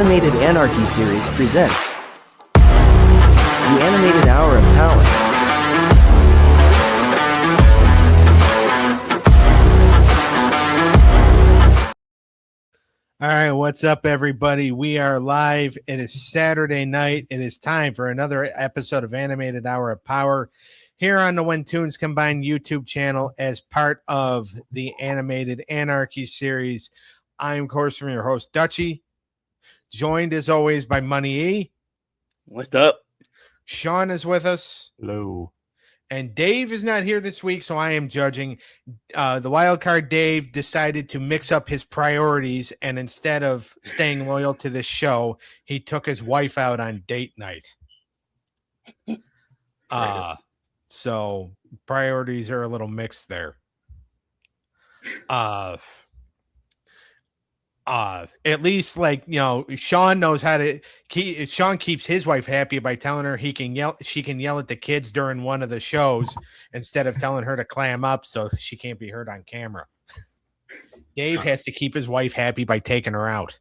Animated Anarchy Series presents the Animated Hour of Power. All right, what's up, everybody? We are live. It is Saturday night. It is time for another episode of Animated Hour of Power here on the When Tunes Combined YouTube channel as part of the Animated Anarchy series. I'm, of course, from your host, Dutchie, joined as always by Money E. What's up? Sean is with us. Hello. And Dave is not here this week, so I am judging. The wild card Dave decided to mix up his priorities, and instead of staying loyal to this show, he took his wife out on date night. So priorities are a little mixed there. At least, like, you know, Sean knows how to Sean keeps his wife happy by telling her she can yell at the kids during one of the shows instead of telling her to clam up so she can't be heard on camera. Dave has to keep his wife happy by taking her out.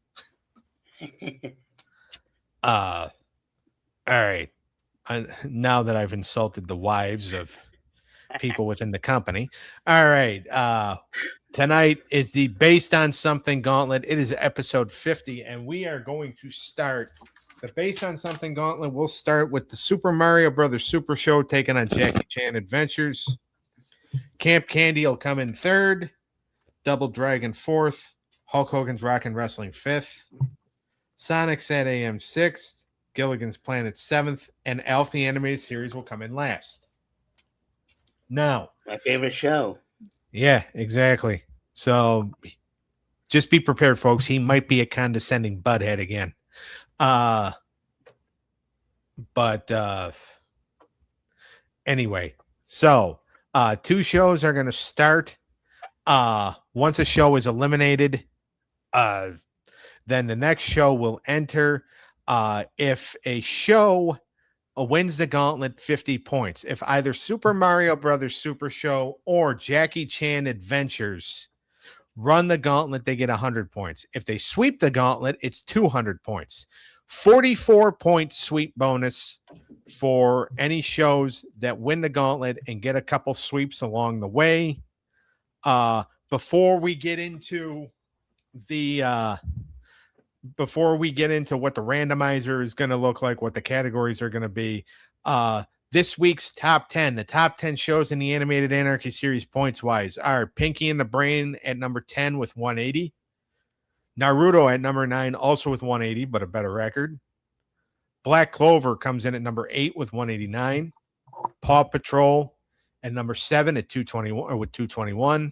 All right. Now that I've insulted the wives of people within the company. All right. Tonight is the Based on Something Gauntlet. It is episode 50, and we are going to start the Based on Something Gauntlet. We'll start with the Super Mario Brothers Super Show taking on Jackie Chan Adventures. Camp Candy will come in third. Double Dragon fourth. Hulk Hogan's Rockin' Wrestling fifth. Sonic SATAM sixth. Gilligan's Planet seventh. And Alf the Animated Series will come in last. Now, My favorite show. Yeah, exactly. So just be prepared, folks. He might be a condescending butthead again. But anyway, so two shows are going to start. Once a show is eliminated, then the next show will enter. If a show wins the gauntlet, 50 points. If either Super Mario Brothers Super Show or Jackie Chan Adventures run the gauntlet, they get 100 points. If they sweep the gauntlet, it's 200 points. 44-point sweep bonus for any shows that win the gauntlet and get a couple sweeps along the way. Before we get into what the randomizer is going to look like, what the categories are going to be, this week's top 10, the top 10 shows in the Animated Anarchy series points-wise are Pinky and the Brain at number 10 with 180. Naruto at number 9, also with 180, but a better record. Black Clover comes in at number 8 with 189. Paw Patrol at number 7 at 221 with 221.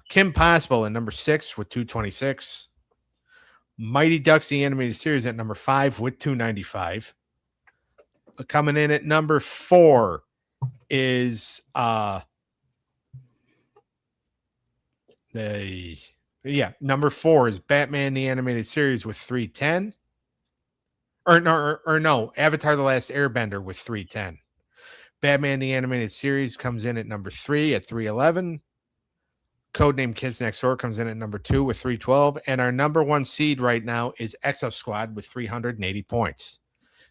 Kim Possible at number 6 with 226. Mighty Ducks, the Animated Series, at number 5 with 295. Coming in at number 4 is number 4 is Batman, the Animated Series with 310. No, Avatar The Last Airbender with 310. Batman, the Animated Series comes in at number 3 at 311. Codename Kids Next Door comes in at number 2 with 312. And our number 1 seed right now is Exo Squad with 380 points.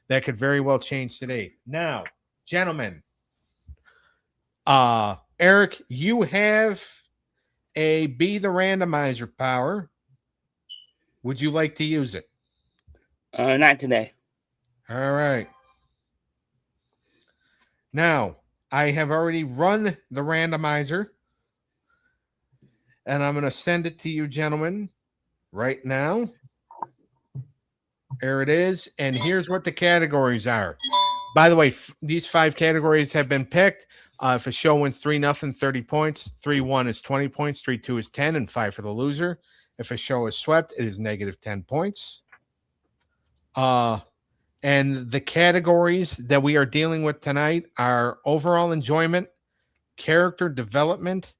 That could very well change today. Now, gentlemen, Eric, you have a Be the Randomizer power. Would you like to use it? Not today. All right. Now, I have already run the randomizer. And I'm going to send it to you, gentlemen, right now. There it is. And here's what the categories are. By the way, these 5 categories have been picked. If a show wins 3-0, 30 points. 3-1 is 20 points. 3-2 is 10, and 5 for the loser. If a show is swept, it is negative 10 points. And the categories that we are dealing with tonight are overall enjoyment, character development,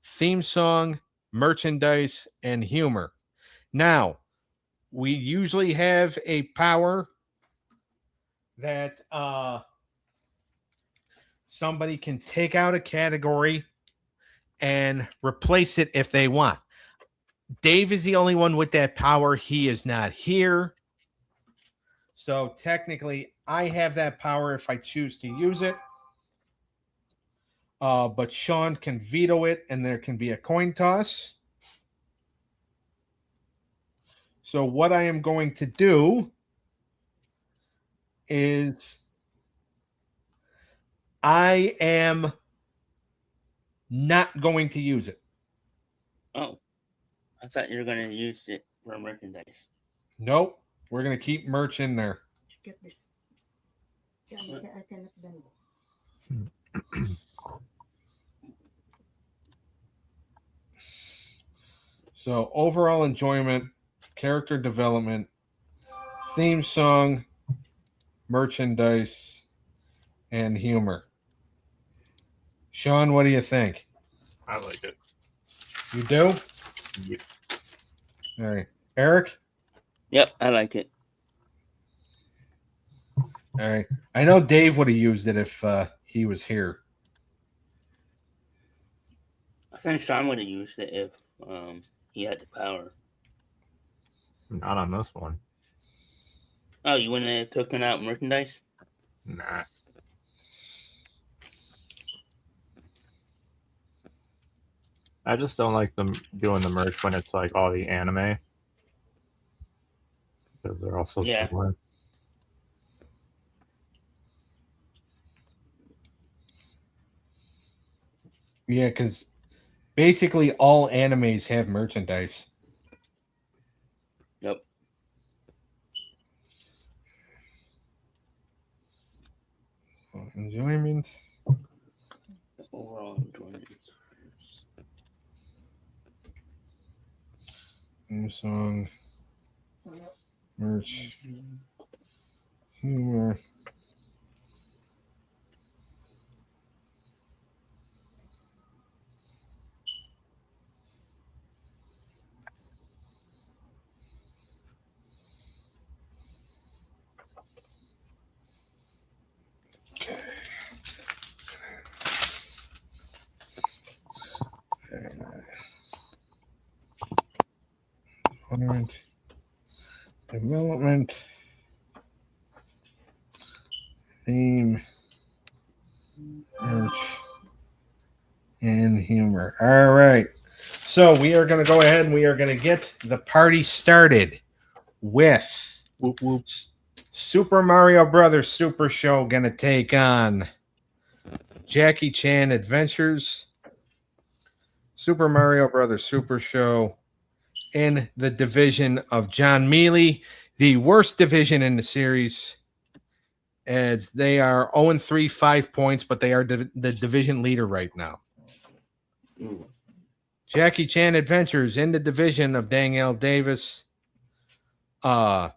theme song, merchandise, and humor. Now, we usually have a power that somebody can take out a category and replace it if they want. Dave is the only one with that power. He is not here. So technically, I have that power if I choose to use it. But Sean can veto it, and there can be a coin toss. So what I am going to do is I am not going to use it. Oh, I thought you were going to use it for merchandise. Nope. We're going to keep merch in there. Get this. I cannot bend. So overall enjoyment, character development, theme song, merchandise, and humor. Sean, what do you think? I like it. You do? Yep. All right. Eric? Yep, I like it. All right. I know Dave would have used it if he was here. I think Sean would have used it if he had the power. Not on this one. Oh, you wouldn't have taken out merchandise? Nah. I just don't like them doing the merch when it's like all the anime. Because they're all so Yeah. similar. Yeah, because basically all animes have merchandise. Yep. Enjoyment. Overall enjoyment. Theme song. Merch. Humor. Development, theme, merch, and humor. All right. So we are going to go ahead and we are going to get the party started with Whoop, whoop. Super Mario Brothers Super Show going to take on Jackie Chan Adventures, Super Mario Brothers Super Show, in the division of John Mealy, the worst division in the series, as they are 0-3, 5 points, but they are the division leader right now. Ooh. Jackie Chan Adventures in the division of Danielle Davis, 1-2,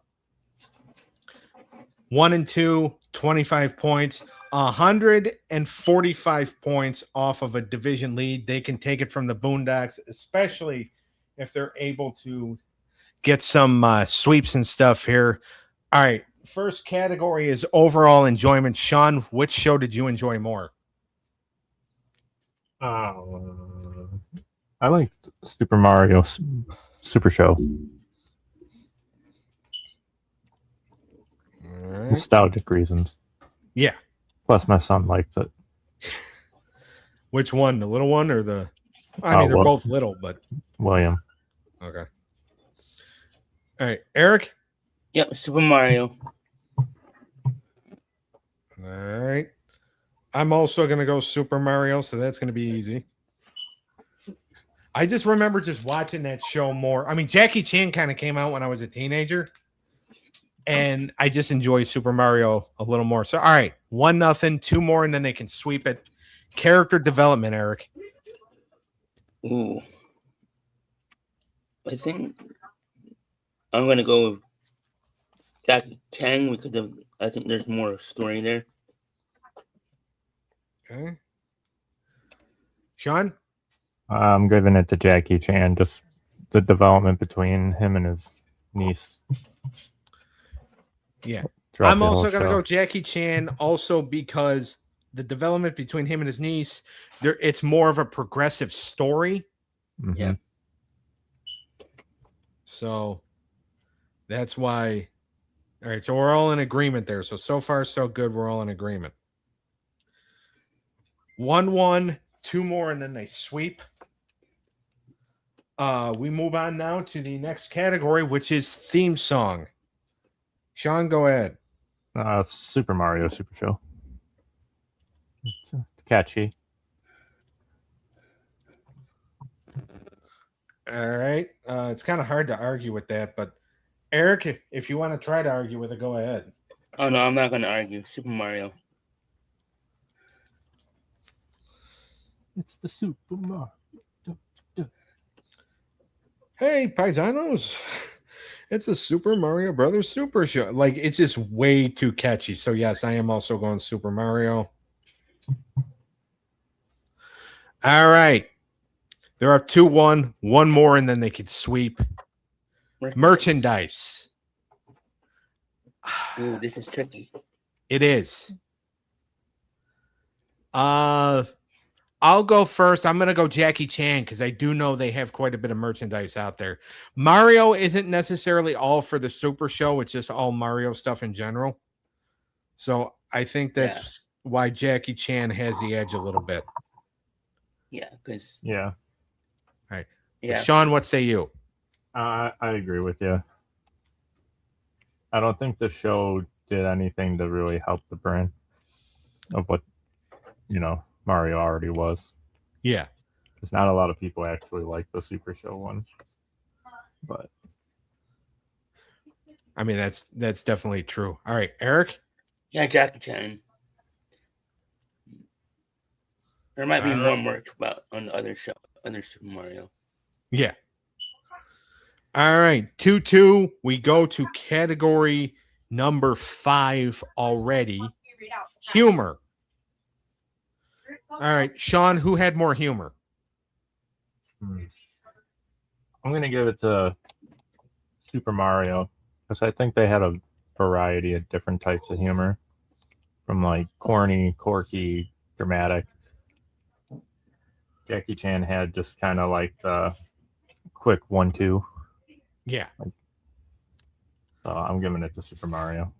25 points, 145 points off of a division lead. They can take it from the Boondocks, especially if they're able to get some sweeps and stuff here. All right. First category is overall enjoyment. Sean, which show did you enjoy more? I liked Super Mario Super Show. All right. Nostalgic reasons. Yeah. Plus, my son liked it. Which one? The little one or the... I mean, they're well, both little, but... William. Okay. All right. Eric? Yep, Super Mario. All right. I'm also going to go Super Mario, so that's going to be easy. I just remember just watching that show more. I mean, Jackie Chan kind of came out when I was a teenager, and I just enjoy Super Mario a little more. So, all right, 1-0, 2 more, and then they can sweep it. Character development, Eric. Ooh. I think I'm going to go with Jackie Chan because I think there's more story there. Okay. Sean? I'm giving it to Jackie Chan. Just the development between him and his niece. Yeah. throughout I'm the also whole going to show. go Jackie Chan also because the development between him and his niece, it's more of a progressive story. Mhm. Yeah. So that's why. All right, so we're all in agreement there. So far, so good. We're all in agreement. 1-1, 2 more, and then they sweep. We move on now to the next category, which is theme song. Sean, go ahead. Super Mario Super Show. It's catchy. All right. It's kind of hard to argue with that, but Eric, if you want to try to argue with it, go ahead. Oh no, I'm not gonna argue. Super Mario. It's the Super Mario. Hey, paisanos. It's a Super Mario Brothers Super Show. Like, it's just way too catchy. So, yes, I am also going Super Mario. All right. They're up 2-1. One more, and then they could sweep. Merchandise. Ooh, this is tricky. It is. I'll go first. I'm going to go Jackie Chan because I do know they have quite a bit of merchandise out there. Mario isn't necessarily all for the Super Show. It's just all Mario stuff in general. So I think that's why Jackie Chan has the edge a little bit. Yeah, because Yeah. All right. yeah, Sean, what say you? I agree with you. I don't think the show did anything to really help the brand of what, Mario already was. Yeah. Because not a lot of people actually like the Super Show one. But I mean, that's definitely true. All right, Eric? yeah, Jackie Chan. There might be more merch about on the other show, other Super Mario. Yeah. All right, 2-2. We go to category number 5 already. Humor. All right, Sean, who had more humor? I'm going to give it to Super Mario because I think they had a variety of different types of humor, from like corny, quirky, dramatic. Jackie Chan had just kind of like the quick 1-2. Yeah. So I'm giving it to Super Mario.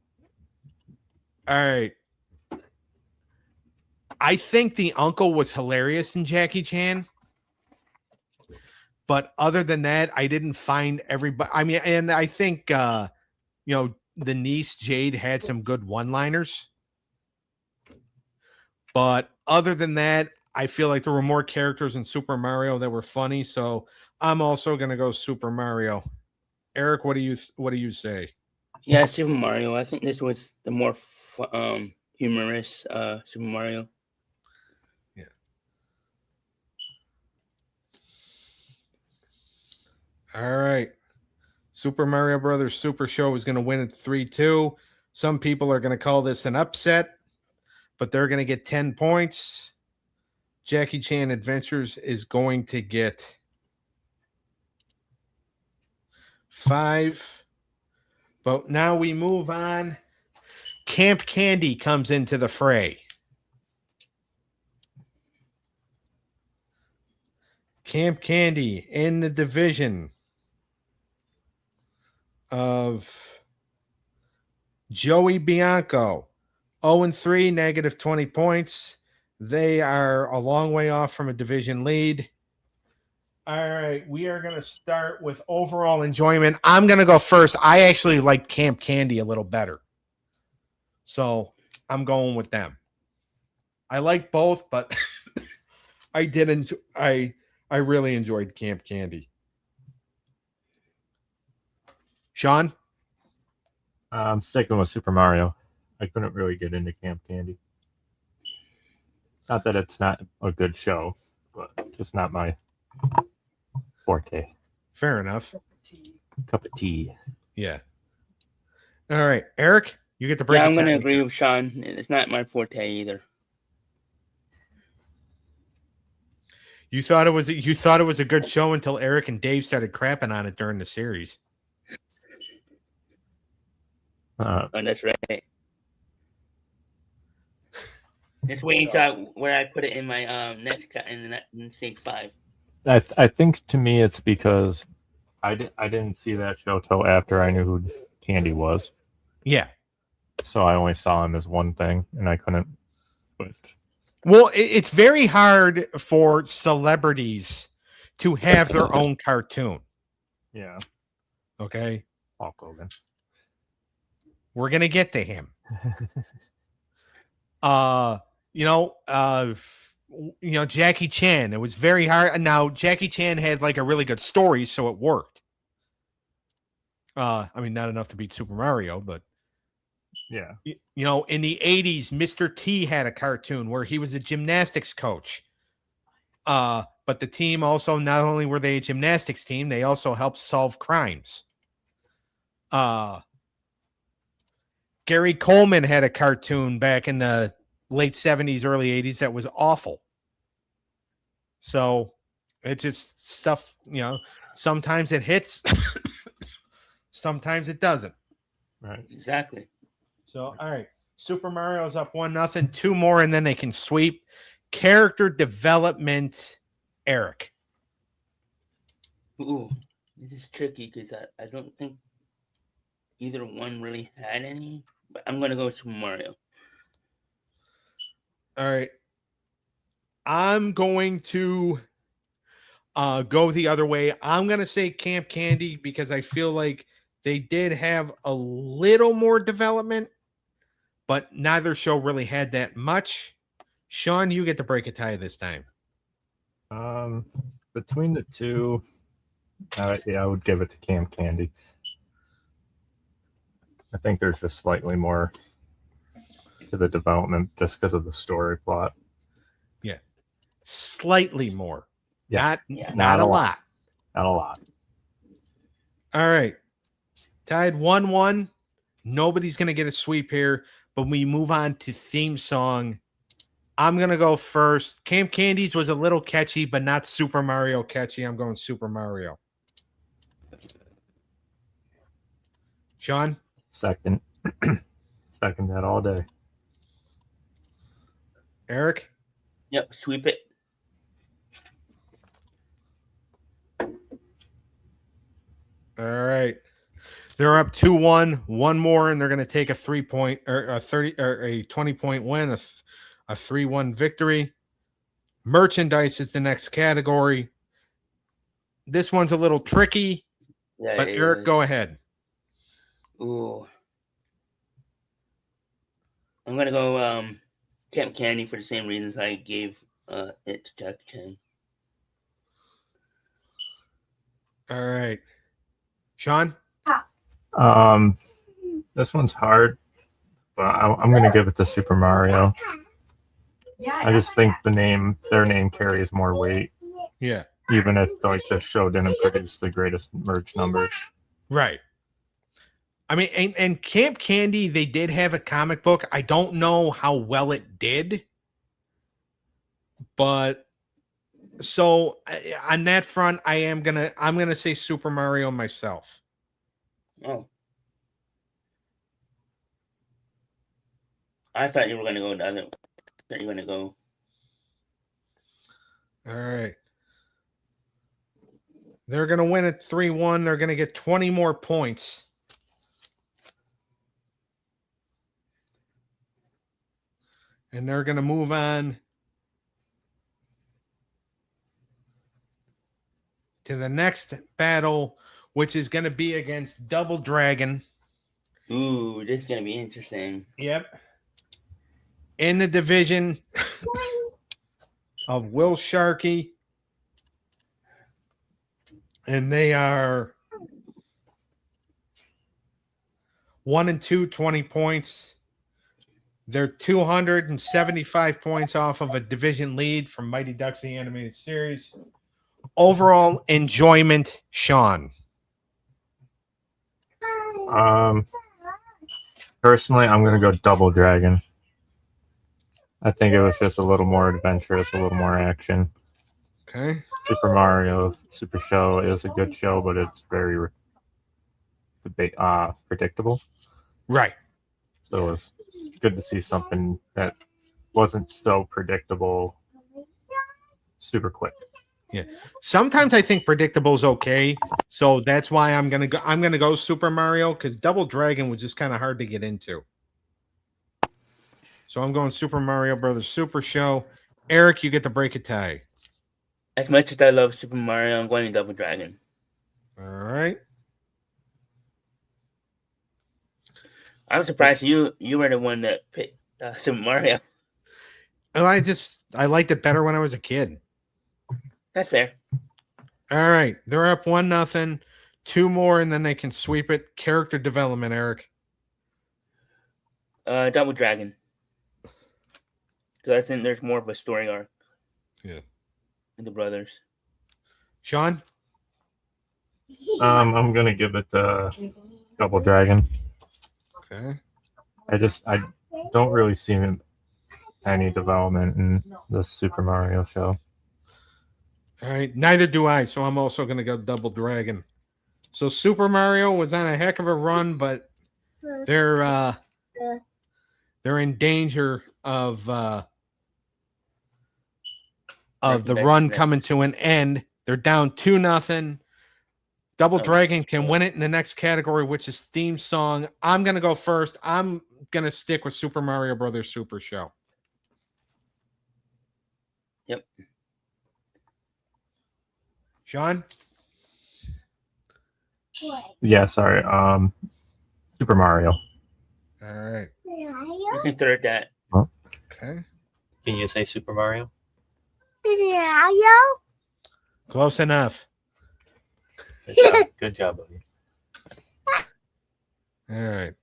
All right. I think the uncle was hilarious in Jackie Chan. But other than that, I didn't find everybody. I mean, and I think, the niece Jade had some good one-liners. But other than that, I feel like there were more characters in Super Mario that were funny. So I'm also going to go Super Mario. Eric, what do you say? Yeah, Super Mario. I think this was the more humorous Super Mario. Yeah. All right. Super Mario Brothers Super Show is going to win at 3-2. Some people are going to call this an upset, but they're going to get 10 points. Jackie Chan Adventures is going to get 5. But now we move on. Camp Candy comes into the fray. Camp Candy in the division of Joey Bianco. 0-3, negative 20 points. They are a long way off from a division lead. All right, we are going to start with overall enjoyment. I'm going to go first. I actually like Camp Candy a little better. So I'm going with them. I like both, but I really enjoyed Camp Candy. Sean? I'm sticking with Super Mario. I couldn't really get into Camp Candy. Not that it's not a good show, but just not my forte. Fair enough. Cup of tea. Yeah. All right, Eric, you get to break. Yeah, I'm going to agree with Sean. It's not my forte either. You thought it was a good show until Eric and Dave started crapping on it during the series. Oh, that's right. Just wait until where I put it in my next cut in Stage 5. I think to me it's because I didn't see that show till after I knew who Candy was. Yeah. So I only saw him as one thing, and I couldn't switch. Well, it's very hard for celebrities to have their own cartoon. Yeah, Okay. Hulk Hogan. We're going to get to him. Jackie Chan, it was very hard. Now, Jackie Chan had like a really good story, so it worked. I mean, not enough to beat Super Mario, but Yeah. in the 80s, Mr. T had a cartoon where he was a gymnastics coach. But the team also, not only were they a gymnastics team, they also helped solve crimes. Gary Coleman had a cartoon back in the late 70s, early 80s that was awful. So it just stuff, sometimes it hits, sometimes it doesn't. Right. Exactly. So, all right. Super Mario's up 1-0, 2 more, and then they can sweep. Character development, Eric. Ooh, this is tricky because I don't think either one really had any. But I'm gonna go with Super Mario. All right. I'm going to go the other way. I'm going to say Camp Candy because I feel like they did have a little more development, but neither show really had that much. Sean, you get to break a tie this time. Between the two, I would give it to Camp Candy. I think there's just slightly more to the development just because of the story plot. Yeah. Slightly more. Yeah. Not a lot. Not a lot. All right. Tied 1-1. Nobody's going to get a sweep here, but we move on to theme song. I'm going to go first. Camp Candy's was a little catchy, but not Super Mario catchy. I'm going Super Mario. Sean? Second. Second that all day. Eric? Yep, sweep it. All right. They're up 2-1. One more, and they're going to take a 3-point or a 30 or a 20-point win, a 3-1 victory. Merchandise is the next category. This one's a little tricky, Yeah, but it Eric, is. go ahead. Ooh. I'm gonna go Camp Candy for the same reasons I gave it to Jackie Chan. All right. Sean? This one's hard, but I'm going to give it to Super Mario. I just think their name carries more weight, Yeah. even if like the show didn't produce the greatest merch numbers. Right. I mean, and Camp Candy, they did have a comic book. I don't know how well it did, but so on that front, I'm gonna say Super Mario myself. Oh. I thought you were gonna go the other. I thought you were gonna go. All right. They're gonna win at 3-1. They're gonna get 20 more points. And they're going to move on to the next battle, which is going to be against Double Dragon. Ooh, this is gonna be interesting. Yep. In the division of Will Sharkey. And they are 1-2, 20 points. They're 275 points off of a division lead from Mighty Ducks the Animated Series. Overall enjoyment, Sean. Personally, I'm going to go Double Dragon. I think it was just a little more adventurous, a little more action. Okay. Super Mario Super Show is a good show, but it's very predictable. Right. So it was good to see something that wasn't so predictable super quick. Sometimes I think predictable is okay, so that's why I'm gonna go. I'm gonna go Super Mario because Double Dragon was just kind of hard to get into. So I'm going Super Mario Brothers Super Show. Eric, you get to break a tie. As much as I love Super Mario, I'm going Double Dragon. All right. I'm surprised you were the one that picked Super Mario. Well, I liked it better when I was a kid. That's fair. All right, they're up 1-0. 2 more, and then they can sweep it. Character development, Eric. Double Dragon. Because I think there's more of a story arc. Yeah. With the brothers. Sean. I'm gonna give it Double Dragon. Okay. I don't really see any development in the Super Mario show. All right, neither do I. So I'm also going to go Double Dragon. So Super Mario was on a heck of a run, but they're in danger of the run coming to an end. They're down 2-0. Double Dragon can win it in the next category, which is theme song. I'm going to go first. I'm going to stick with Super Mario Brothers Super Show. Yep. Sean? Yeah, sorry. Super Mario. All right. You can third that. Okay. Can you say Super Mario? Close enough. Good job, buddy. All right.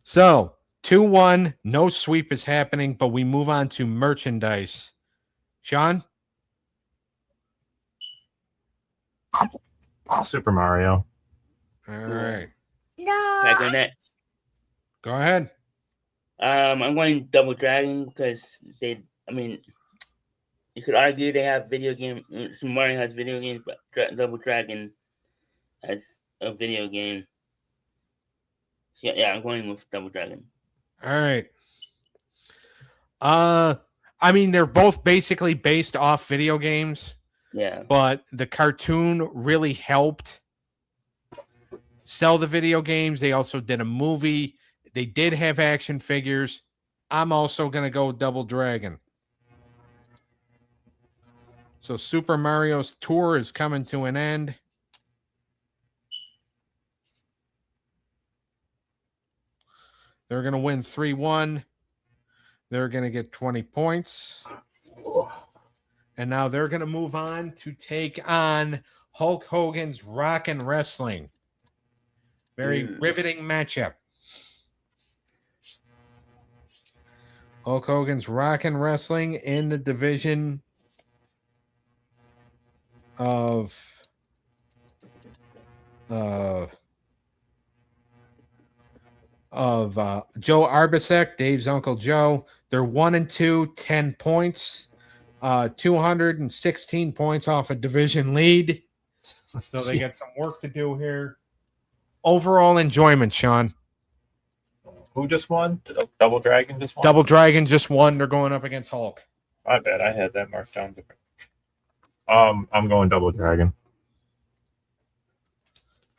So 2-1. No sweep is happening, but we move on to merchandise. Sean? Super Mario. All right. Can I go next? Go ahead. I'm going Double Dragon because you could argue they have video game. Super Mario has video games, but Double Dragon has a video game. So yeah, I'm going with Double Dragon. All right. They're both basically based off video games. Yeah. But the cartoon really helped sell the video games. They also did a movie. They did have action figures. I'm also going to go Double Dragon. So Super Mario's tour is coming to an end. They're going to win 3-1. They're going to get 20 points. And now they're going to move on to take on Hulk Hogan's Rock and Wrestling. Very riveting matchup. Hulk Hogan's Rock and Wrestling in the division of Joe Arbisek, Dave's Uncle Joe. They're 1-2, 10 points. 216 points off a division lead. So they got some work to do here. Overall enjoyment, Sean. Who just won? Double Dragon just won? Double Dragon just won. They're going up against Hulk. I bet I had that marked down different. I'm going Double Dragon.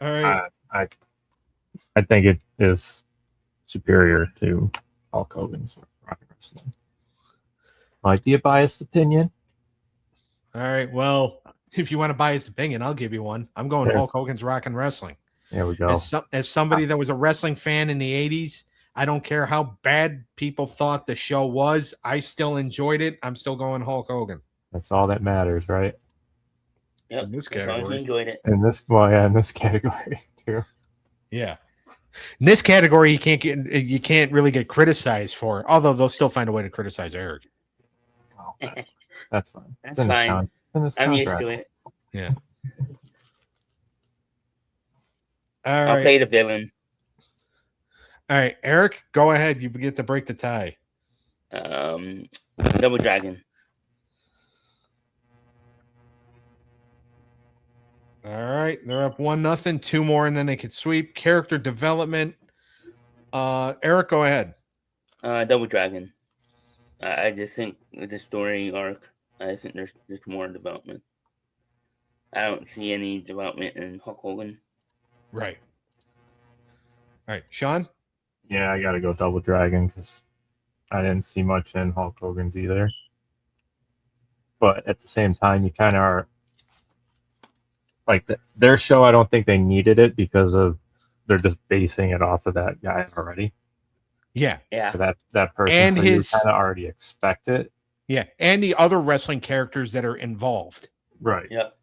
All right. I think it is superior to Hulk Hogan's Rock and Wrestling. Might be a biased opinion. All right. Well, if you want a biased opinion, I'll give you one. I'm going Hulk Hogan's Rock and Wrestling. There we go. As somebody that was a wrestling fan in the 80s, I don't care how bad people thought the show was. I still enjoyed it. I'm still going Hulk Hogan. That's all that matters, right? Yep. In this As long as category. you enjoyed it. In this category too. Yeah. In this category, you can't really get criticized for it, although they'll still find a way to criticize Eric. Oh, that's fine. That's fine. I'm used to it. Yeah. All I'll right. play the villain. All right, Eric, go ahead. You get to break the tie. Double Dragon. All right, they're up 1-0. 2 more, and then they could sweep. Character development. Eric, go ahead. Double Dragon. I just think with the story arc, I think there's more development. I don't see any development in Hulk Hogan. Right. All right, Sean. Yeah, I gotta go Double Dragon because I didn't see much in Hulk Hogan's either. But at the same time, you kind of are like their show. I don't think they needed it because of they're just basing it off of that guy already. Yeah. Yeah. That person, And so his- you kind of already expect it. Yeah, and the other wrestling characters that are involved. Right. Yep.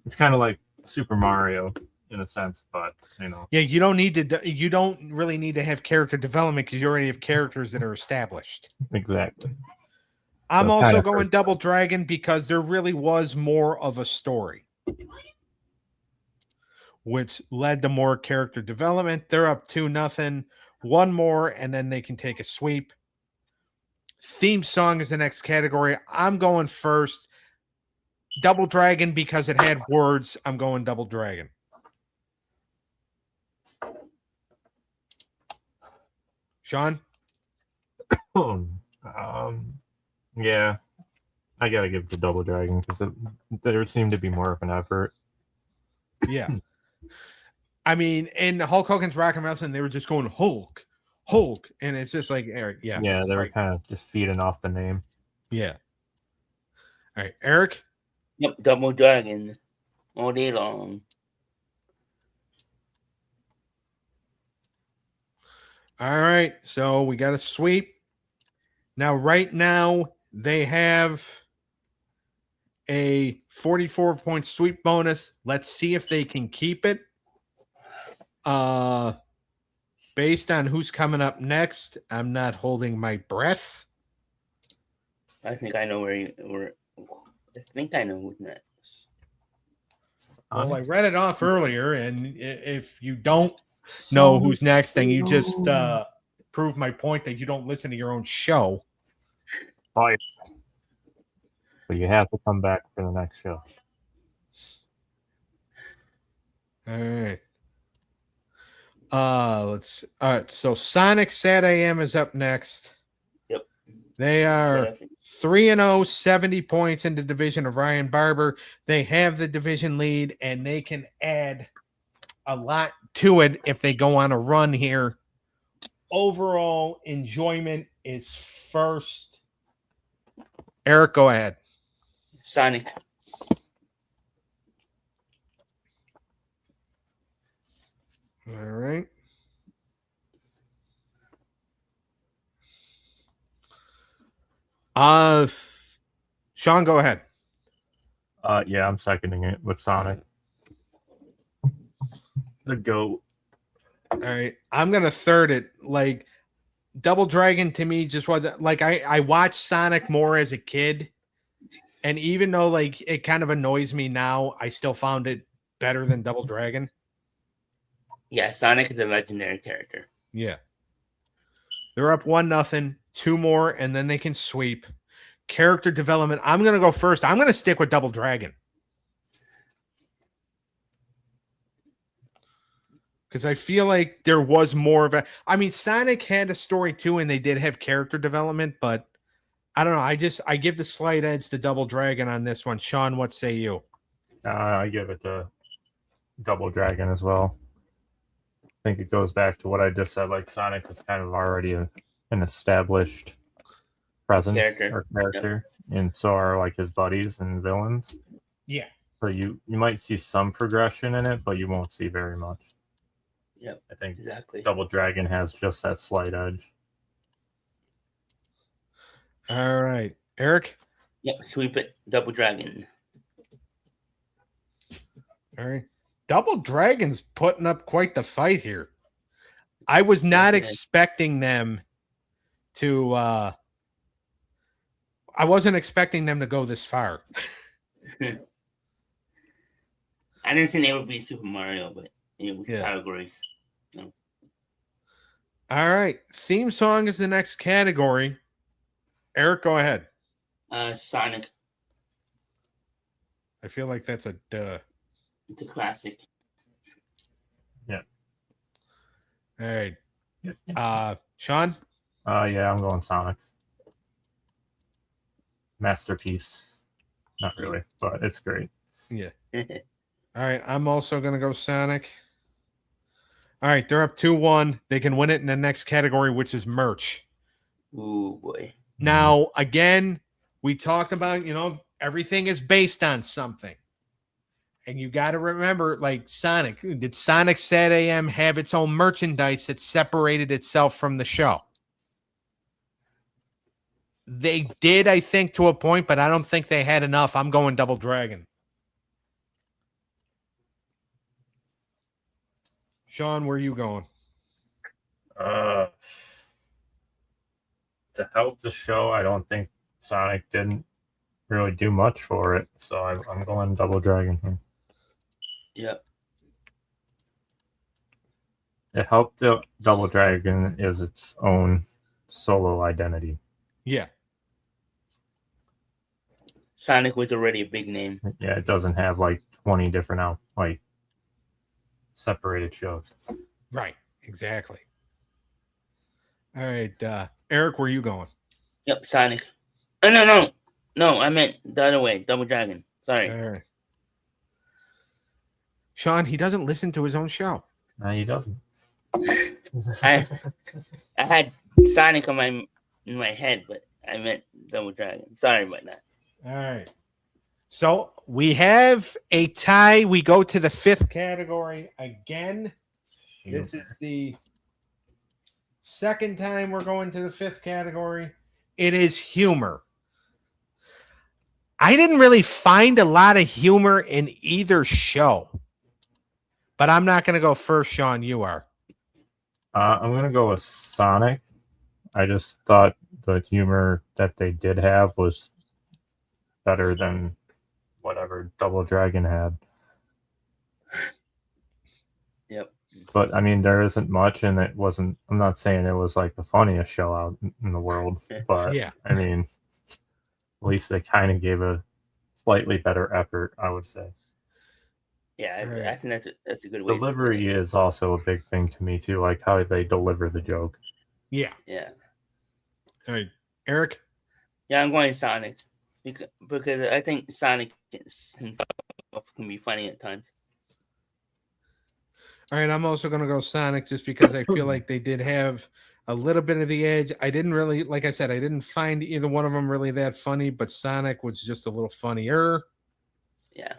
It's kind of like Super Mario in a sense, but Yeah, you don't need to. You don't really need to have character development because you already have characters that are established. exactly. I'm So it also kinda going hurts. Double Dragon because there really was more of a story, which led to more character development. They're up 2-0. One more, and then they can take a sweep. Theme song is the next category. I'm going first. Double Dragon because it had words. I'm going Double Dragon. Sean? Yeah, I gotta give it to Double Dragon because there seemed to be more of an effort. Yeah. I mean, in Hulk Hogan's Rock and Wrestling, they were just going Hulk, Hulk. And it's just like, Eric, yeah. Yeah, they were right. kind of just feeding off the name. Yeah. All right, Eric? Yep. Double Dragon. All day long. All right. So we got a sweep. Now, right now, they have a 44-point sweep bonus. Let's see if they can keep it. Based on who's coming up next, I'm not holding my breath. I think I know I think I know who's next. Well, I read it off earlier, and if you don't know who's next, then you just prove my point that you don't listen to your own show. But you have to come back for the next show. All right. Let's. All right. So Sonic SATAM is up next. Yep. They are 3-0, 70 points in the division of Ryan Barber. They have the division lead, and they can add a lot to it if they go on a run here. Overall enjoyment is first. Eric, go ahead. Sonic. All right. Sean, go ahead. Yeah, I'm seconding it with Sonic. The GOAT. All right. I'm gonna third it. Like Double Dragon to me just wasn't like I watched Sonic more as a kid. And even though like it kind of annoys me now, I still found it better than Double Dragon. Yeah, Sonic is a legendary character. Yeah. They're up 1-0, 2 more, and then they can sweep. Character development. I'm gonna go first. I'm gonna stick with Double Dragon. Because I feel like there was more of a. I mean, Sonic had a story too, and they did have character development, but I don't know. I give the slight edge to Double Dragon on this one. Sean, what say you? I give it to Double Dragon as well. I think it goes back to what I just said. Like Sonic is kind of already an established presence or character, and so are like his buddies and villains. Yeah. So you might see some progression in it, but you won't see very much. Yep. I think Exactly. Double Dragon has just that slight edge. All right, Eric. Yep. Sweep it. Double Dragon. All right. Double Dragon's putting up quite the fight here. I was not expecting them to I wasn't expecting them to go this far. I didn't think it would be Super Mario, but categories. No. All right. Theme song is the next category. Eric, go ahead. Sonic. I feel like that's a duh. It's a classic. Yeah. All right. Sean? Yeah, I'm going Sonic. Masterpiece. Not really, but it's great. Yeah. All right, I'm also gonna go Sonic. All right, they're up 2-1. They can win it in the next category, which is merch. Ooh boy. Now, again, we talked about, everything is based on something. And you got to remember, like Sonic, did Sonic SATAM have its own merchandise that separated itself from the show? They did, I think, to a point, but I don't think they had enough. I'm going Double Dragon. Sean, where are you going? To help the show, I don't think Sonic didn't really do much for it, so I'm going Double Dragon here. Yep. It helped the Double Dragon is its own solo identity. Yeah. Sonic was already a big name. Yeah, it doesn't have like 20 different separated shows. Right. Exactly. All right. Eric, where are you going? Yep, Sonic. Oh, no. No, I meant the other way. Double Dragon. Sorry. All right. Sean, he doesn't listen to his own show. No, he doesn't. I had Sonic in my head, but I meant Double Dragon. Sorry about that. All right. So we have a tie. We go to the fifth category again. This is the second time we're going to the fifth category. It is humor. I didn't really find a lot of humor in either show, but I'm not going to go first, Sean. You are. I'm going to go with Sonic. I just thought the humor that they did have was better than whatever Double Dragon had. Yep. But I mean, there isn't much, and it wasn't. I'm not saying it was like the funniest show out in the world, but Yeah. I mean, at least they kind of gave a slightly better effort, I would say. Yeah, Right. I think that's a good way. Delivery is also a big thing to me too, like how they deliver the joke. Yeah. Yeah. All right. Eric? Yeah, I'm going Sonic because I think Sonic himself can be funny at times. All right, I'm also going to go Sonic just because I feel like they did have a little bit of the edge. I didn't really, like I said, I didn't find either one of them really that funny, but Sonic was just a little funnier. Yeah.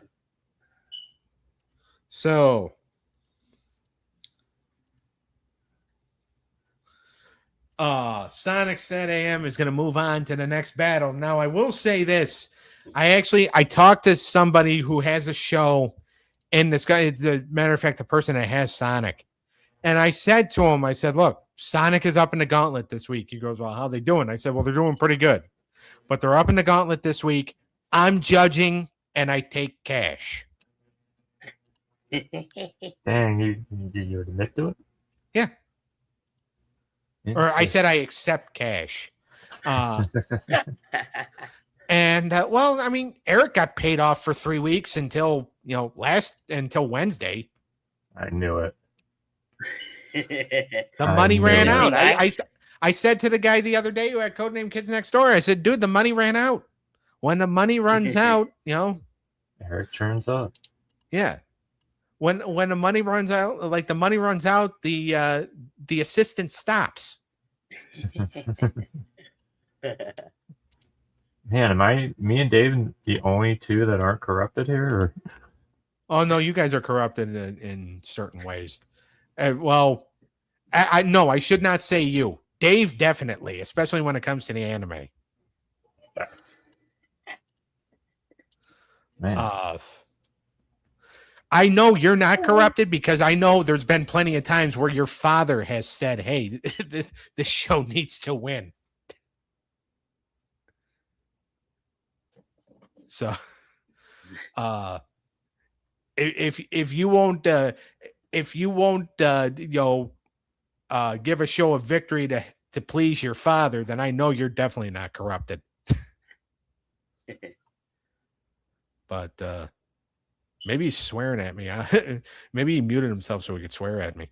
So, Sonic SATAM is going to move on to the next battle. Now, I will say this. I talked to somebody who has a show, and this guy, as a matter of fact, the person that has Sonic. And I said to him, I said, look, Sonic is up in the gauntlet this week. He goes, well, how are they doing? I said, well, they're doing pretty good. But they're up in the gauntlet this week. I'm judging, and I take cash. Dang, you admit to it? Yeah. Or I said I accept cash. And well, I mean, Eric got paid off for 3 weeks until Wednesday. I knew it. The I money knew ran it. out. I said to the guy the other day who had Codename Kids Next Door, I said, dude, the money ran out. When the money runs out, Eric turns up. yeah. When the money runs out, like the money runs out, the assistant stops. Man, me and David the only two that aren't corrupted here? Or? Oh no, you guys are corrupted in certain ways. Well, no, I should not say you. Dave definitely, especially when it comes to the anime. Man. I know you're not corrupted because I know there's been plenty of times where your father has said, hey, this show needs to win. So if you won't give a show of victory to please your father, then I know you're definitely not corrupted. But maybe he's swearing at me. Maybe he muted himself so he could swear at me.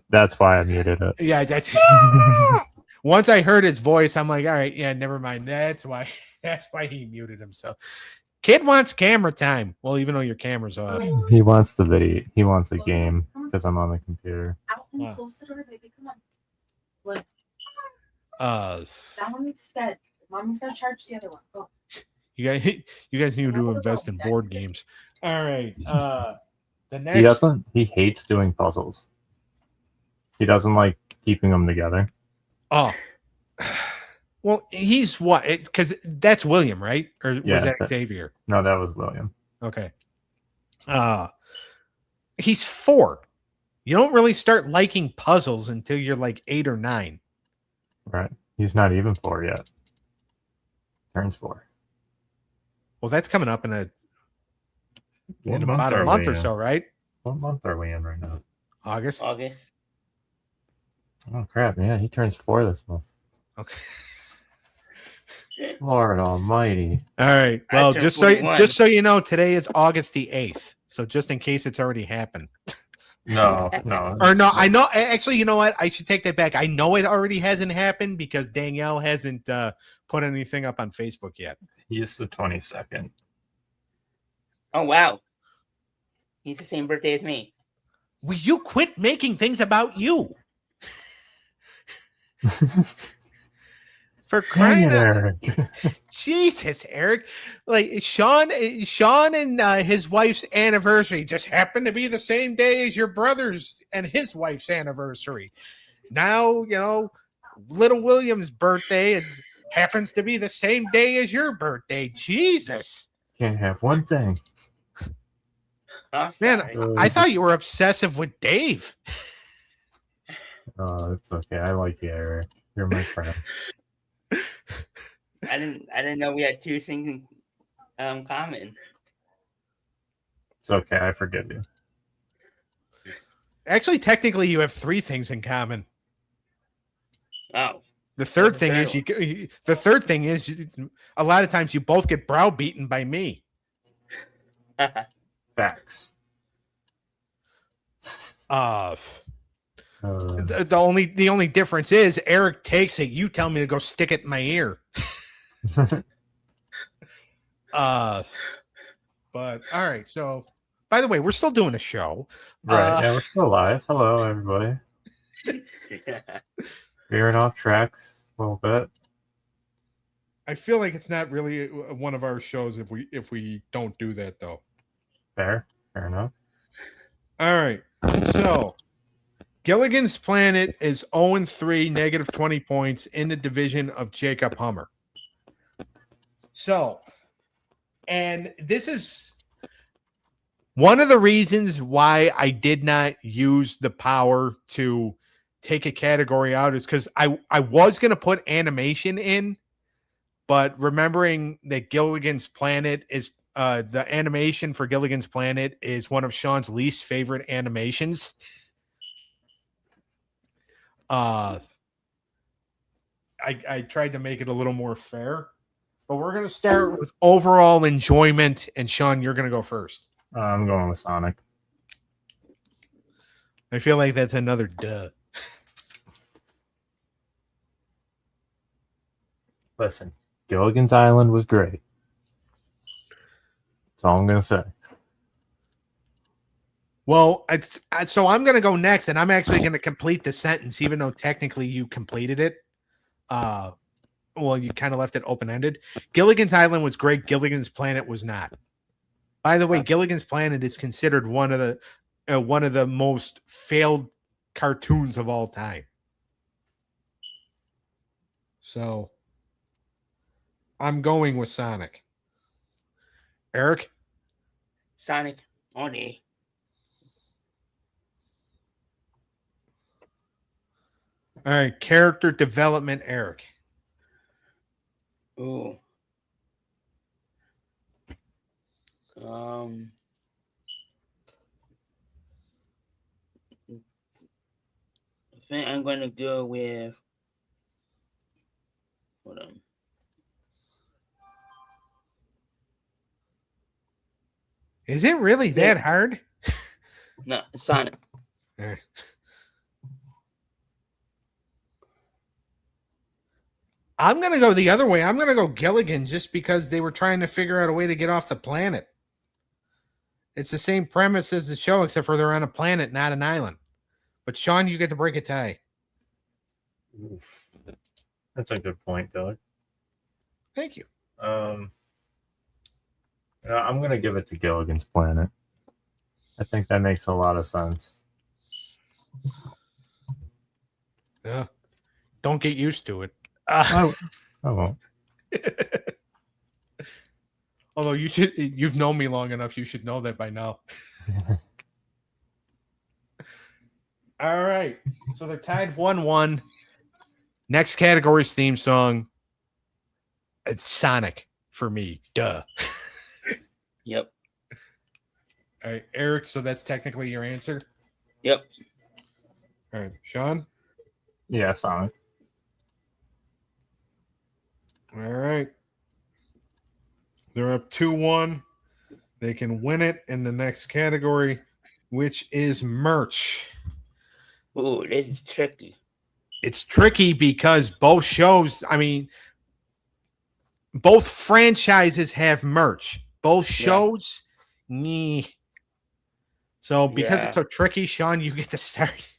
That's why I muted it. Yeah, that's once I heard his voice, I'm like, all right, yeah, never mind. That's why he muted himself. Kid wants camera time. Well, even though your camera's off. He wants the video. He wants a game because I'm on the computer. Out and Wow. close the door, baby. Come on. Uh, That one's dead. Mommy's gonna charge the other one. Go. you guys need to invest in board games. All right. The next. He doesn't. He hates doing puzzles. He doesn't like keeping them together. Oh. Well, he's what? Because that's William, right? Or was Yeah, that that- Xavier? No, that was William. Okay. He's 4. You don't really start liking puzzles until you're like 8 or 9. Right. He's not even 4 yet. Turns 4. Well, that's coming up in What about a are month we or in? so, right? What month are we in right now? August. August. Oh crap! Yeah, he turns 4 this month. Okay. Lord Almighty! All right. I Well, turned just 41. so you know, today is August the 8th. So just in case it's already happened. No. Or no, I know. Actually, you know what? I should take that back. I know it already hasn't happened because Danielle hasn't put anything up on Facebook yet. He's the 22nd. Oh wow. He's the same birthday as me. Will you quit making things about you? For crying out Jesus, Eric. Like Sean and his wife's anniversary just happened to be the same day as your brother's and his wife's anniversary. Now, you know, little William's birthday happens to be the same day as your birthday. Jesus. Can't have one thing. Oh, Man, sorry. I thought you were obsessive with Dave. Oh, it's okay. I like you, Eric. You're my friend. I didn't know we had 2 things common. It's okay. I forgive you. Actually, technically, you have 3 things in common. Oh. The third What's the thing third is the third thing is a lot of times you both get browbeaten by me. Facts. The only difference is Eric takes it. You tell me to go stick it in my ear. But all right. So, by the way, we're still doing a show. Right. Yeah, we're still live. Hello, everybody. Veering off track a little bit. I feel like it's not really one of our shows if we don't do that though. Fair enough. All right. So, Gilligan's Planet is 0-3, negative 20 points in the division of Jacob Hummer. So, and this is one of the reasons why I did not use the power to take a category out is because I was going to put animation in, but remembering that Gilligan's Planet is the animation for Gilligan's Planet is one of Sean's least favorite animations. I tried to make it a little more fair, but we're going to start with overall enjoyment. And Sean, you're going to go first. I'm going with Sonic. I feel like that's another duh. Listen, Gilligan's Island was great. That's all I'm going to say. Well, so I'm going to go next, and I'm actually going to complete the sentence, even though technically you completed it. Well, you kind of left it open-ended. Gilligan's Island was great. Gilligan's Planet was not. By the way, Gilligan's Planet is considered one of the most failed cartoons of all time. So I'm going with Sonic. Eric? Sonic all day. All right, character development, Eric. Ooh. I think I'm going to go with. Hold on. Is it really that hard? No, Sonic. I'm gonna go the other way. I'm gonna go Gilligan just because they were trying to figure out a way to get off the planet. It's the same premise as the show, except for they're on a planet, not an island. But Sean, you get to break a tie. Oof. That's a good point, Doug. Thank you. I'm gonna give it to Gilligan's Planet. I think that makes a lot of sense. Yeah. Don't get used to it. I won't. Although you've known me long enough, you should know that by now. All right. So they're tied 1-1. Next category's theme song. It's Sonic for me. Duh. Yep. All right, Eric. So that's technically your answer. Yep. All right, Sean. Yeah, Sonic. All right. They're up 2-1. They can win it in the next category, which is merch. Ooh, this is tricky. It's tricky because both shows, I mean, both franchises have merch. Both shows, yeah. So because it's so tricky, Sean, you get to start.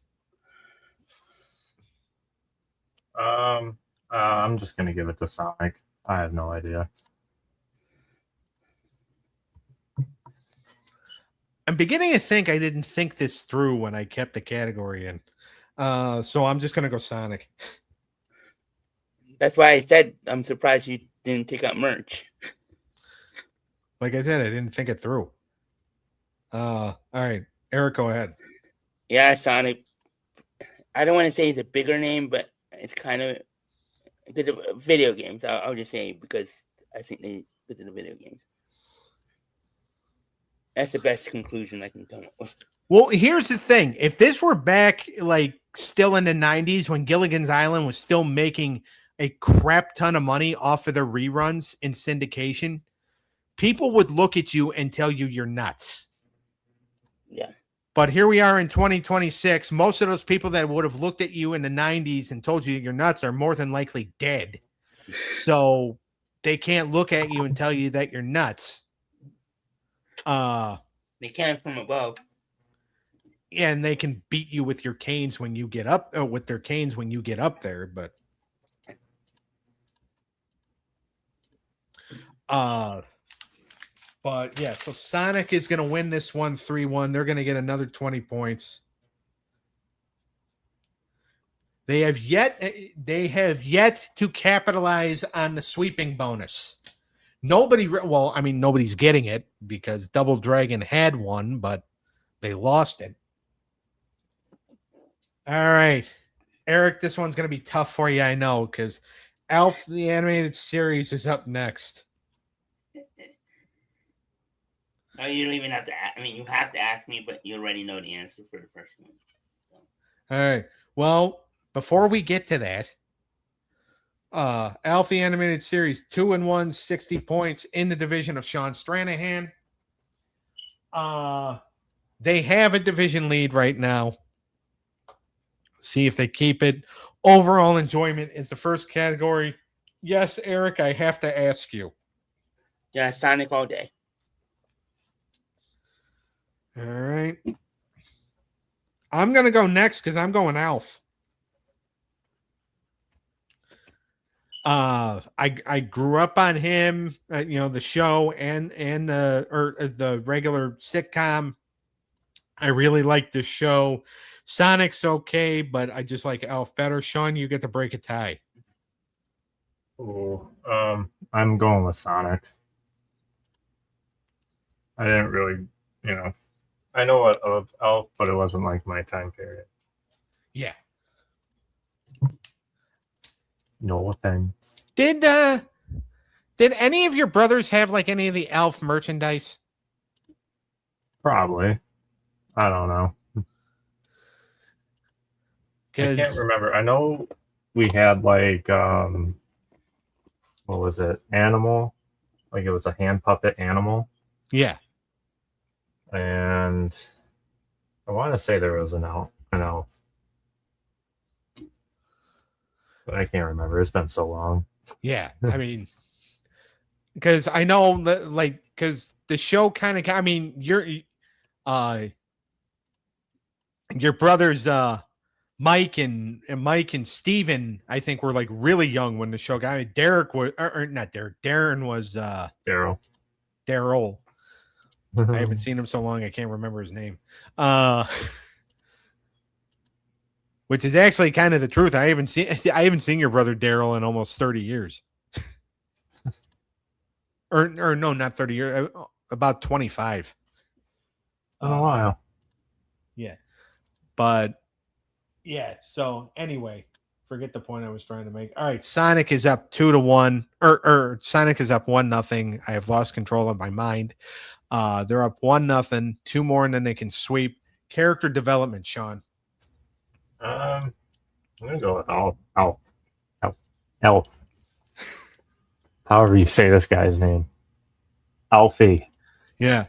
I'm just gonna give it to Sonic. I have no idea. I'm beginning to think I didn't think this through when I kept the category in. So I'm just gonna go Sonic. That's why I said I'm surprised you didn't take out merch. Like I said, I didn't think it through. All right, Eric, go ahead. Yeah, Sonic. I don't want to say it's a bigger name, but it's kind of because of video games. I'll just say because I think they because of the video games. That's the best conclusion I can come up with. Well, here's the thing. If this were back, like, still in the 90s when Gilligan's Island was still making a crap ton of money off of the reruns in syndication, people would look at you and tell you you're nuts. Yeah. But here we are in 2026. Most of those people that would have looked at you in the 90s and told you you're nuts are more than likely dead. So they can't look at you and tell you that you're nuts. They can from above. Yeah, and they can beat you with your canes when you get up, or with their canes when you get up there. But yeah, so Sonic is going to win this one 3-1. They're going to get another 20 points. They have yet to capitalize on the sweeping bonus. Nobody's getting it because Double Dragon had one, but they lost it. All right, Eric, this one's going to be tough for you, I know, because Alf the Animated Series is up next. No, you don't even have to. You have to ask me, but you already know the answer for the first one. So. All right. Well, before we get to that, Alf the Animated Series 2-1, 60 points in the division of Sean Stranahan. They have a division lead right now. See if they keep it. Overall enjoyment is the first category. Yes, Eric, I have to ask you. Yeah, Sonic all day. All right. I'm going to go next because I'm going Alf. I grew up on him, the show and the regular sitcom. I really like the show. Sonic's okay, but I just like Alf better. Sean, you get to break a tie. Oh, I'm going with Sonic. I didn't really, I know of Elf, but it wasn't like my time period. Yeah. No offense. Did any of your brothers have like any of the Alf merchandise? Probably. I don't know. I can't remember. I know we had like what was it? Animal. Like it was a hand puppet animal. Yeah. And I want to say there was an elf. But I can't remember. It's been so long. Yeah, I mean, because I know that, like, because the show kind of, I mean, your brothers, Mike and Steven, I think were like really young when the show got. Derek was, or not Derek. Darren was Daryl. Daryl. I haven't seen him so long I can't remember his name. Which is actually kind of the truth. I haven't seen your brother Daryl in almost 30 years. or no, not 30 years, about 25. Oh wow. Yeah. But yeah, so anyway, forget the point I was trying to make. All right, Sonic is up 2-1, or Sonic is up 1-0. I have lost control of my mind. They're up 1-0, 2 more, and then they can sweep. Character development, Sean. I'm gonna go with Elf. However you say this guy's name. Alfie. Yeah.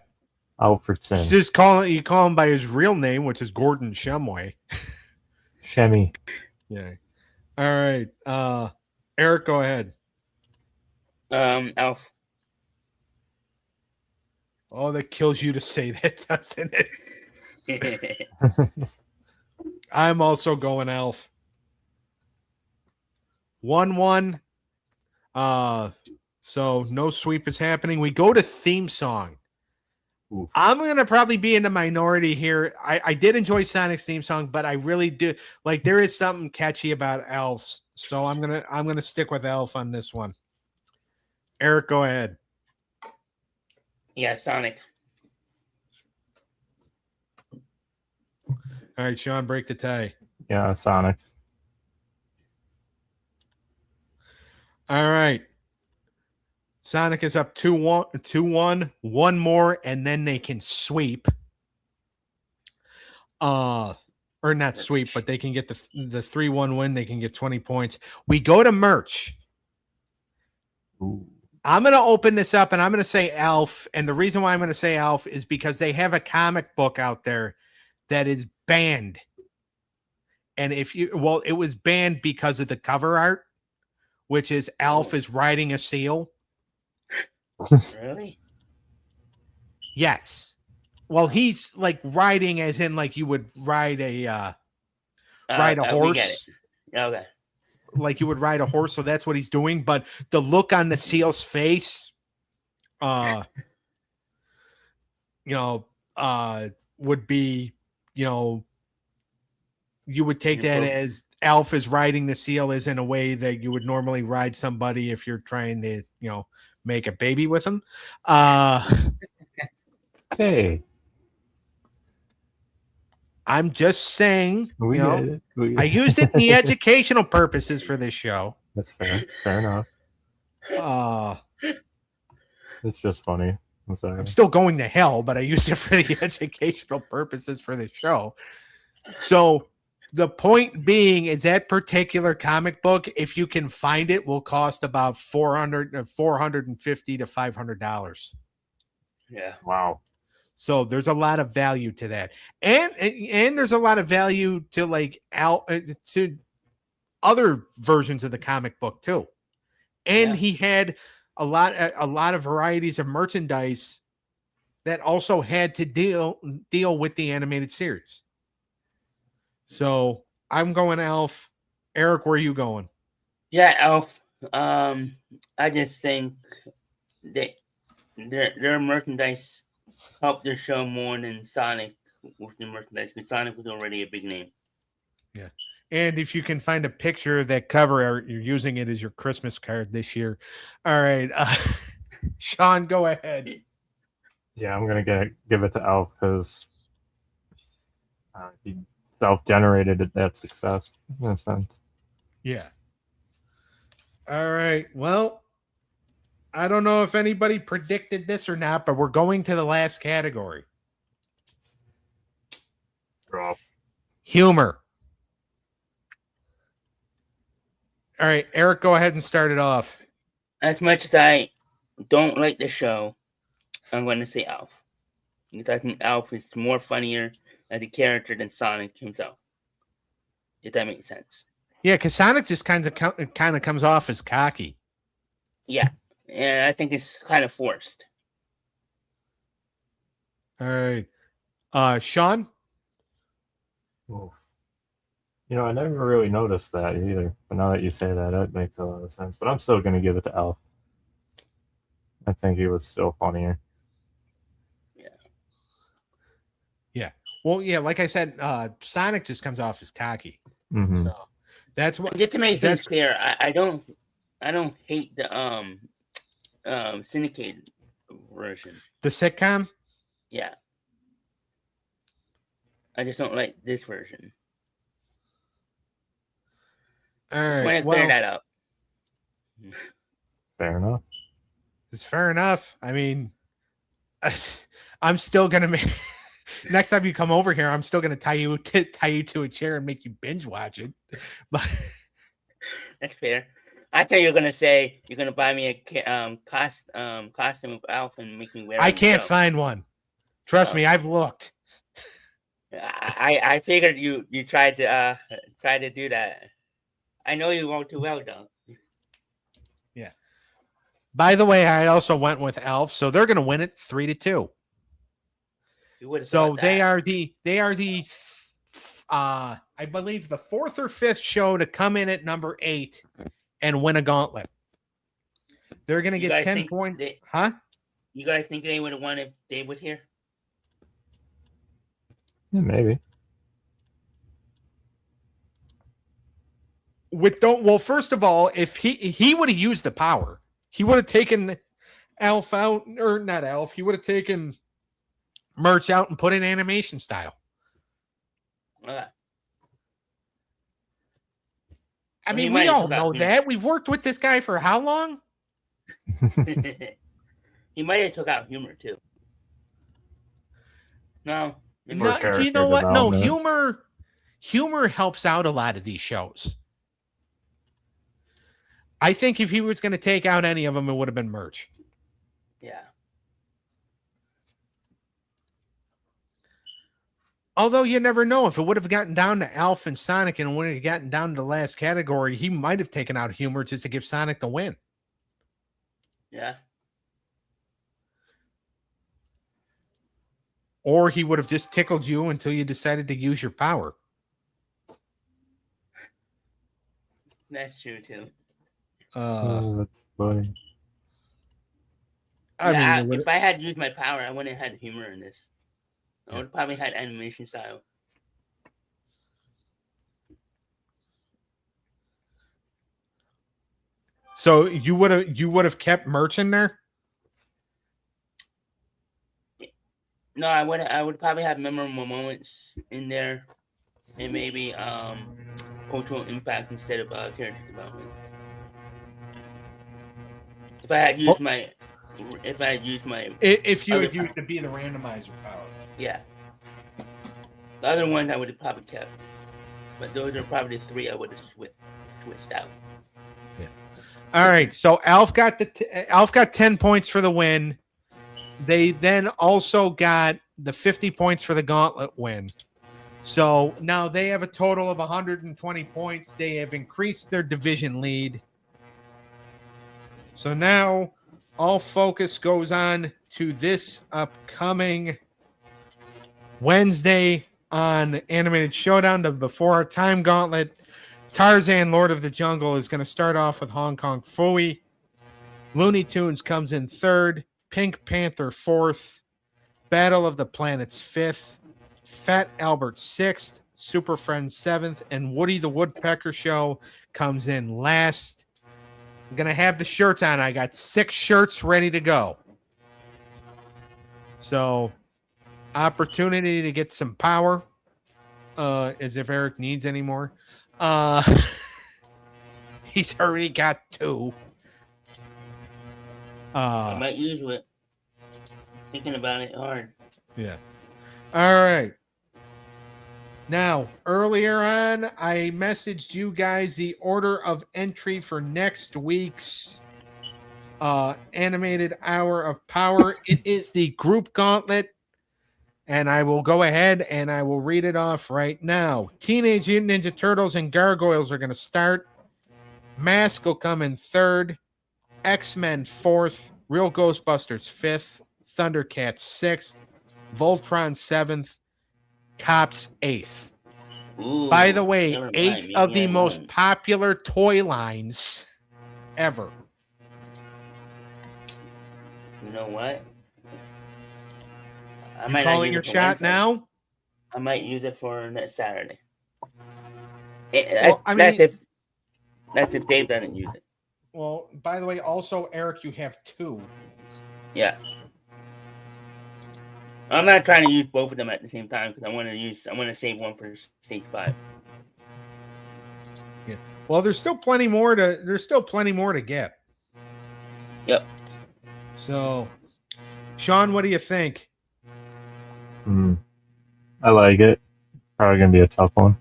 Alfredson. Just call him by his real name, which is Gordon Shumway. Shemmy. Yeah. All right. Eric, go ahead. Alf. Oh, that kills you to say that, doesn't it? I'm also going Alf. 1-1. So no sweep is happening. We go to theme song. Oof. I'm gonna probably be in the minority here. I did enjoy Sonic's theme song, but I really do like there is something catchy about Elves. So I'm gonna stick with Elf on this one. Eric, go ahead. Yeah, Sonic. All right, Sean, break the tie. Yeah, Sonic. All right. Sonic is up 2-1, one more, and then they can sweep. Or not sweep, but they can get the 3-1 win. They can get 20 points. We go to merch. Ooh. I'm going to open this up, and I'm going to say Alf. And the reason why I'm going to say Alf is because they have a comic book out there that is banned. And it was banned because of the cover art, which is Alf is riding a seal. Really? Yes. Well, he's like riding as in like you would ride a horse. We get it. Okay. Like you would ride a horse, so that's what he's doing. But the look on the seal's face, would be, you would take that as Alf is riding the seal as in a way that you would normally ride somebody if you're trying to, make a baby with him. Hey. I'm just saying, We get it. I used it in the educational purposes for this show. That's fair. Fair enough. It's just funny. I'm sorry. I'm still going to hell, but I used it for the educational purposes for the show. So the point being is that particular comic book, if you can find it, will cost about $450 to $500. Yeah. Wow. So there's a lot of value to that, and there's a lot of value to like to other versions of the comic book too. And he had a lot of varieties of merchandise that also had to deal with the animated series. So I'm going Alf. Eric, where are you going? Yeah, Alf. I just think their merchandise helped their show more than Sonic with the merchandise, because Sonic was already a big name. Yeah. And if you can find a picture of that cover art, you're using it as your Christmas card this year. All right. Sean, go ahead. Yeah, I'm going to give it to Alf because he self-generated that success in a sense. Yeah. All right. Well, I don't know if anybody predicted this or not, but we're going to the last category. Rough. Humor. All right, Eric, go ahead and start it off. As much as I don't like the show, I'm going to say Alf. Because I think Alf is more funnier as a character than Sonic himself. If that makes sense. Yeah, because Sonic just kind of comes off as cocky. Yeah, and I think it's kind of forced. All right, Sean. Oof. I never really noticed that either. But now that you say that, that makes a lot of sense. But I'm still going to give it to Alf. I think he was still funnier. Well, yeah, like I said, Sonic just comes off as cocky. Mm-hmm. So that's what. Just to make things That's clear, I don't hate the syndicated version. the sitcom. Yeah, I just don't like this version. All Just want right. to clear Well, that up. Fair enough. it's fair enough. I mean, I'm still gonna make. Next time you come over here, I'm still gonna tie you to a chair and make you binge watch it. But That's fair. I thought you were gonna say you're gonna buy me a costume of Alf and make me wear it. I on the can't show. find one. Trust me, I've looked. I figured you tried to do that. I know you won't too well though. By the way, I also went with Elf, so they're gonna win it 3-2. You would have So thought they that. are the I believe the 4th or 5th show to come in at number 8 and win a gauntlet. They're gonna You get guys 10 think points. they- Huh? You guys think they would have won if Dave was here? Yeah, maybe. Well, first of all, if he would have used the power, he would have taken Alf out, or not Alf, he would have taken Merch out and put in animation style. Uh, I Well, he mean, might we have all took out know Hume. that. We've worked with this guy for how long? he might have took out humor too. No, maybe Or No, character you know what? No, development. humor helps out a lot of these shows. I think if he was going to take out any of them, it would have been Merch. yeah. Although you never know, if it would have gotten down to Alf and Sonic and would have gotten down to the last category, he might have taken out humor just to give Sonic the win. Yeah. Or he would have just tickled you until you decided to use your power. That's true too. Oh, that's funny. I Yeah, mean, if I had used my power, I wouldn't have had humor in this. I would have probably had animation style. so you would have kept Merch in there? No, I would probably have memorable moments in there, and maybe cultural impact instead of character development. If I had used my, If you Other had used to be the randomizer power. yeah. The other ones I would have probably kept, but those are probably the 3 I would have switched out. All right, so Alf got 10 points for the win. They then also got the 50 points for the gauntlet win. So now they have a total of 120 points. They have increased their division lead. So now all focus goes on to this upcoming Wednesday on Animated Showdown, the Before Our Time Gauntlet. Tarzan, Lord of the Jungle, is going to start off with Hong Kong Phooey. Looney Tunes comes in 3rd. Pink Panther 4th. Battle of the Planets 5th. Fat Albert 6th. Super Friends 7th. And Woody the Woodpecker Show comes in last. I'm going to have the shirts on. I got 6 shirts ready to go. So, opportunity to get some power, as if Eric needs any more. He's already got 2. I might use it. Thinking about it hard. Yeah. All right. Now, earlier on, I messaged you guys the order of entry for next week's Animated Hour of Power. It is the Group Gauntlet. And I will go ahead and I will read it off right now. Teenage Mutant Ninja Turtles and Gargoyles are going to start. Mask will come in third. X-Men fourth. Real Ghostbusters fifth. Thundercats sixth. Voltron seventh. Cops eighth. Ooh, By the way, never mind, 8 of maybe the I most won't. popular toy lines ever. You know what? I You might not calling use your it for shot Wednesday. now? I might use it for next Saturday. Well, I mean- That's if Dave doesn't use it. Well, by the way, also, Eric, you have 2. Yeah. I'm not trying to use both of them at the same time because I want to save one for stage 5. Well, there's still plenty more to get. Yep. So, Sean, what do you think? I like it. Probably gonna be a tough one.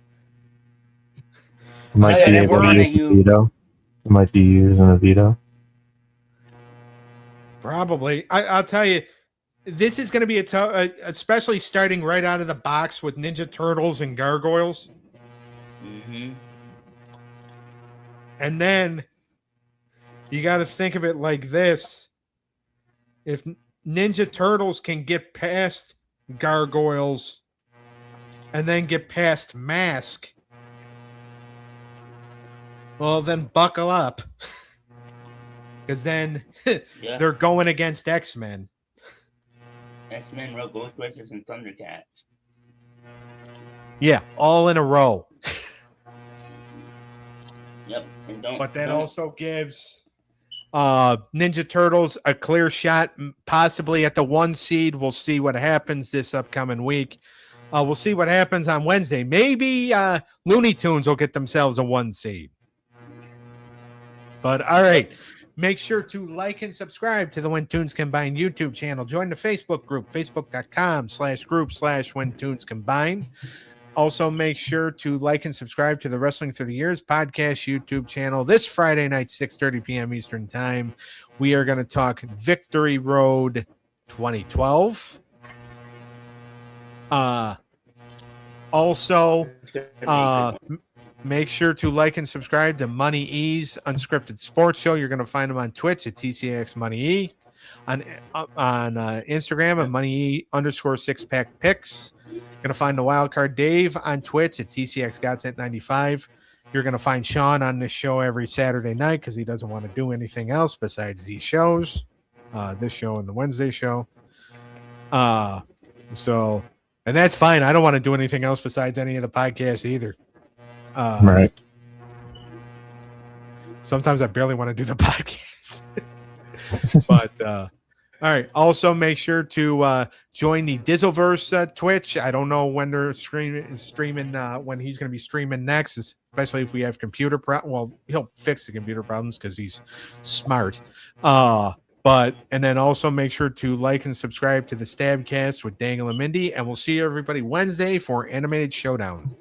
Might Okay, be then able we're to on use at a you. veto. It might be using a veto. Probably. I'll tell you, this is going to be a tough, especially starting right out of the box with Ninja Turtles and Gargoyles. Mm-hmm. And then you got to think of it like this. If Ninja Turtles can get past Gargoyles and then get past Mask, well, then buckle up. Because then Yeah. they're going against X-Men. X-Men, Real Ghostbusters, and Thundercats. Yeah, all in a row. Yep. And don't. But that don't- also gives Ninja Turtles a clear shot, possibly at the 1 seed. We'll see what happens this upcoming week. We'll see what happens on Wednesday. Maybe Looney Tunes will get themselves a 1 seed. But all right, make sure to like and subscribe to the When Tunes Combine YouTube channel. Join the Facebook group, facebook.com/group/When Tunes Combine. Also, make sure to like and subscribe to the Wrestling Through the Years podcast YouTube channel. This Friday night, 6:30 p.m. Eastern Time, we are going to talk Victory Road 2012. Also, make sure to like and subscribe to Money E's Unscripted Sports Show. You're going to find them on Twitch at TCX Money E, on Instagram at Money E_6pack picks. You're going to find the Wildcard Dave on Twitch at TCX Godset 95. You're going to find Sean on this show every Saturday night because he doesn't want to do anything else besides these shows, this show and the Wednesday show. And that's fine. I don't want to do anything else besides any of the podcasts either. Right. Sometimes I barely want to do the podcast. But all right. Also, make sure to join the Dizzleverse Twitch. I don't know when they're streaming when he's going to be streaming next, especially if we have computer problems. Well, he'll fix the computer problems because he's smart. And then also make sure to like and subscribe to the Stabcast with Dangle and Mindy, and we'll see everybody Wednesday for Animated Showdown.